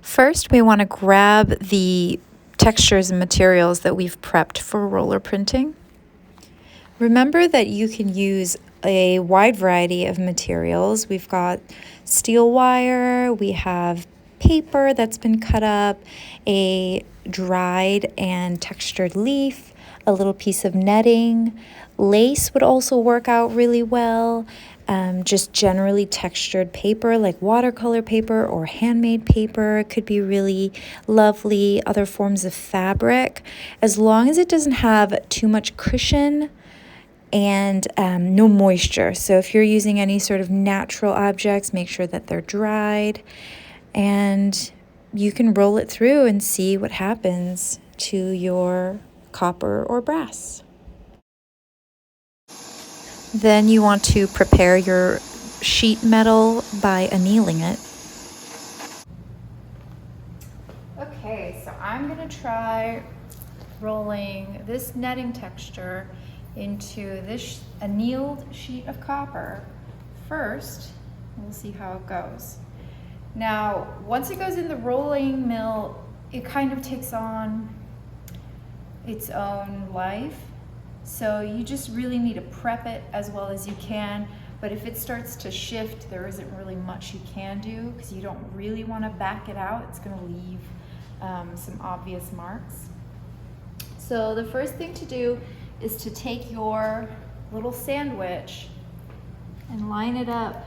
First, we want to grab the textures and materials that we've prepped for roller printing. Remember that you can use a wide variety of materials. We've got steel wire, we have paper that's been cut up, a dried and textured leaf, a little piece of netting. Lace would also work out really well. Just generally textured paper like watercolor paper or handmade paper could be really lovely. Other forms of fabric, as long as it doesn't have too much cushion and no moisture. So if you're using any sort of natural objects, make sure that they're dried, and you can roll it through and see what happens to your copper or brass. Then you want to prepare your sheet metal by annealing it. Okay, so I'm gonna try rolling this netting texture into this annealed sheet of copper first. We'll see how it goes. Now, once it goes in the rolling mill, it kind of takes on its own life. So you just really need to prep it as well as you can. But if it starts to shift, there isn't really much you can do because you don't really want to back it out. It's going to leave some obvious marks. So the first thing to do is to take your little sandwich and line it up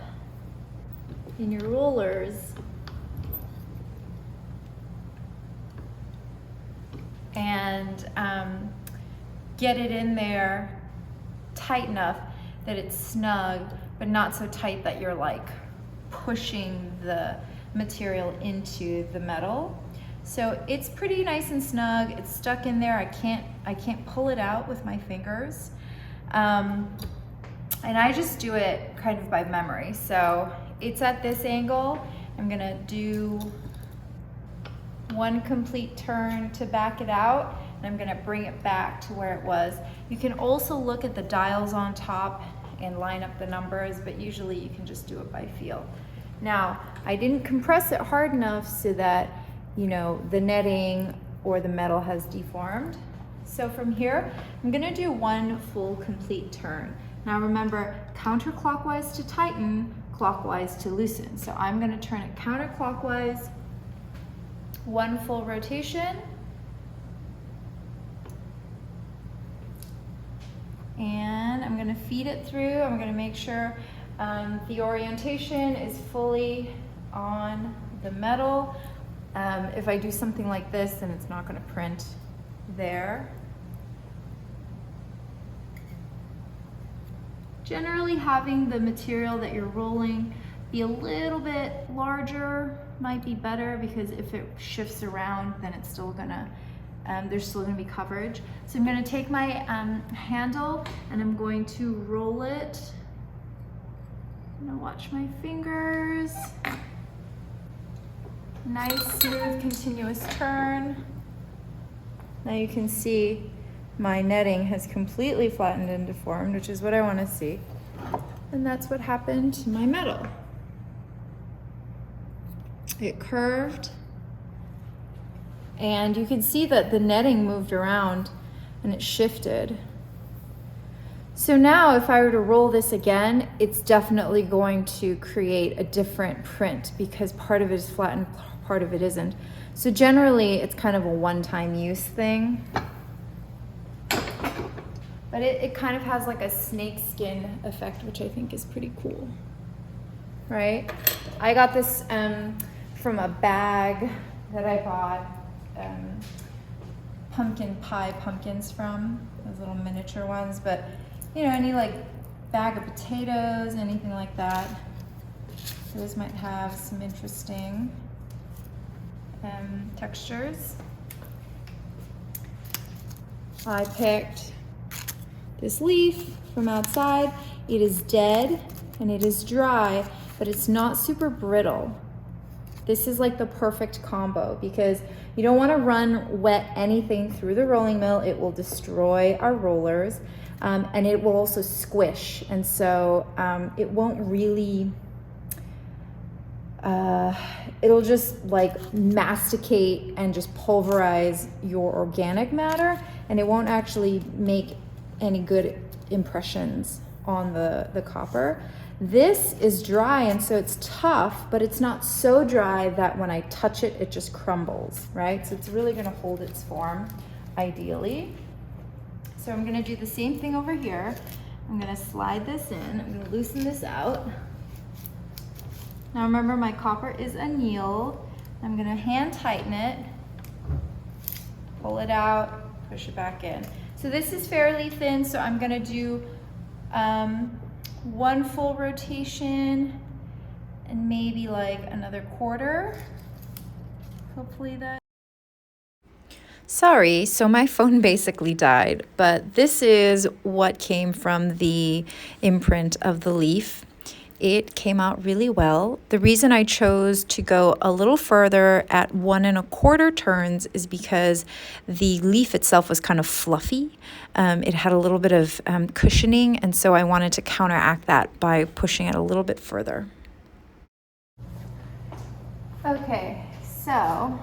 in your rollers and get it in there tight enough that it's snug, but not so tight that you're like pushing the material into the metal. So it's pretty nice and snug. It's stuck in there. I can't pull it out with my fingers. And I just do it kind of by memory. So it's at this angle. I'm gonna do one complete turn to back it out, and I'm gonna bring it back to where it was. You can also look at the dials on top and line up the numbers, but usually you can just do it by feel. Now, I didn't compress it hard enough so that, you know, the netting or the metal has deformed. So from here, I'm gonna do one full complete turn. Now remember, counterclockwise to tighten, clockwise to loosen. So I'm gonna turn it counterclockwise, one full rotation, and I'm gonna feed it through. I'm gonna make sure the orientation is fully on the metal. If I do something like this, then it's not gonna print there. Generally, having the material that you're rolling be a little bit larger might be better, because if it shifts around, then it's still gonna, there's still gonna be coverage. So I'm gonna take my handle and I'm going to roll it. I'm gonna watch my fingers. Nice, smooth, continuous turn. Now you can see my netting has completely flattened and deformed, which is what I want to see. And that's what happened to my metal. It curved, and you can see that the netting moved around and it shifted. So now if I were to roll this again, it's definitely going to create a different print because part of it is flattened, part of it isn't. So generally it's kind of a one-time use thing. But it kind of has like a snake skin effect, which I think is pretty cool, right? I got this from a bag that I bought pumpkin pie pumpkins from, those little miniature ones. But you know, any like bag of potatoes, anything like that, those might have some interesting textures. I picked this leaf from outside. It is dead and it is dry, but it's not super brittle. This is like the perfect combo because you don't want to run wet anything through the rolling mill. It will destroy our rollers, and it will also squish. And so it won't really it'll just like masticate and just pulverize your organic matter, and it won't actually make any good impressions on the copper. This is dry, and so it's tough, but it's not so dry that when I touch it, it just crumbles, right? So it's really gonna hold its form, ideally. So I'm gonna do the same thing over here. I'm gonna slide this in, I'm gonna loosen this out. Now remember, my copper is annealed. I'm gonna hand tighten it, pull it out, push it back in. So this is fairly thin, so I'm gonna do one full rotation and maybe like another quarter. Hopefully that. Sorry, so my phone basically died, but this is what came from the imprint of the leaf. It came out really well. The reason I chose to go a little further at 1 1/4 turns is because the leaf itself was kind of fluffy. It had a little bit of cushioning, and so I wanted to counteract that by pushing it a little bit further. Okay, so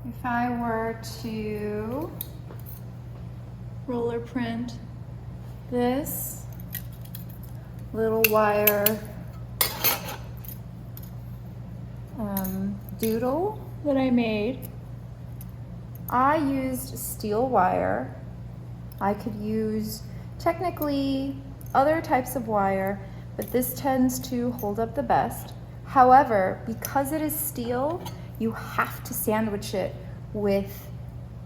if I were to roller print this little wire doodle that I made, I used steel wire. I could use technically other types of wire, but this tends to hold up the best. However, because it is steel, you have to sandwich it with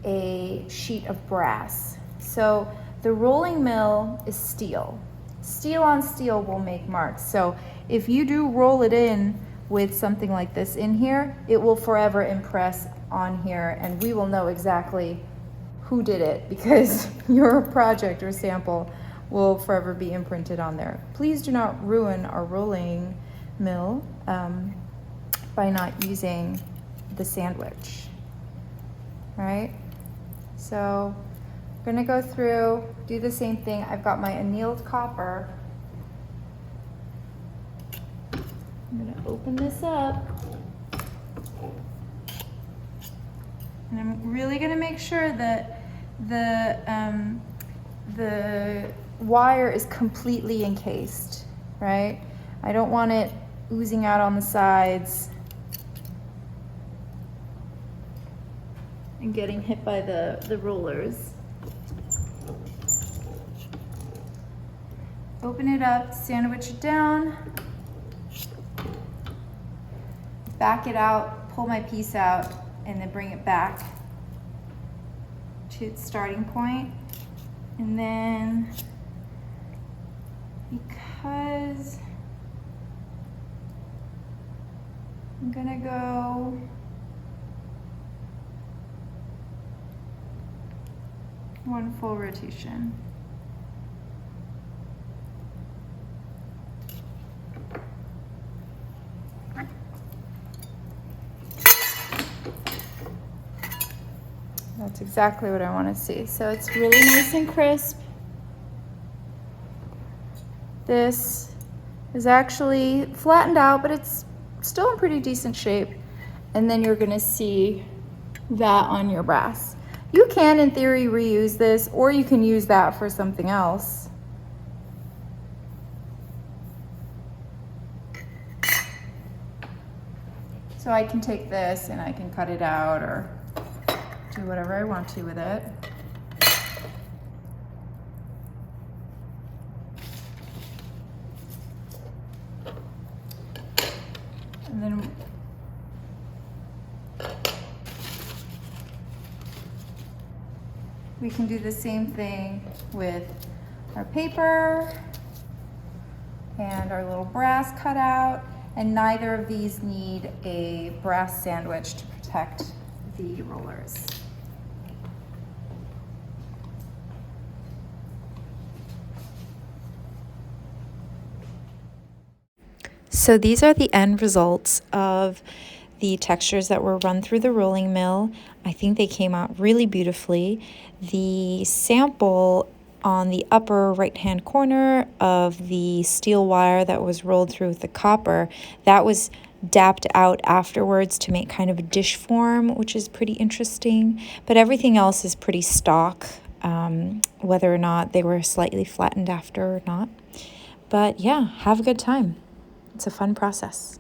a sheet of brass. So the rolling mill is steel. Steel on steel will make marks. So if you do roll it in with something like this in here, it will forever impress on here, and we will know exactly who did it because your project or sample will forever be imprinted on there. Please do not ruin our rolling mill by not using the sandwich, right? So I'm gonna go through, do the same thing. I've got my annealed copper. I'm gonna open this up. And I'm really gonna make sure that the wire is completely encased, right? I don't want it oozing out on the sides and getting hit by the rollers. Open it up, sandwich it down, back it out, pull my piece out, and then bring it back to its starting point. And then, because I'm gonna go one full rotation. That's exactly what I want to see. So it's really nice and crisp. This is actually flattened out, but it's still in pretty decent shape. And then you're going to see that on your brass. You can, in theory, reuse this, or you can use that for something else. So I can take this and I can cut it out or do whatever I want to with it. And then we can do the same thing with our paper and our little brass cutout, and neither of these need a brass sandwich to protect the rollers. So these are the end results of the textures that were run through the rolling mill. I think they came out really beautifully. The sample on the upper right-hand corner of the steel wire that was rolled through with the copper. That was dapped out afterwards to make kind of a dish form, which is pretty interesting. But everything else is pretty stock, whether or not they were slightly flattened after or not. But yeah, have a good time. It's a fun process.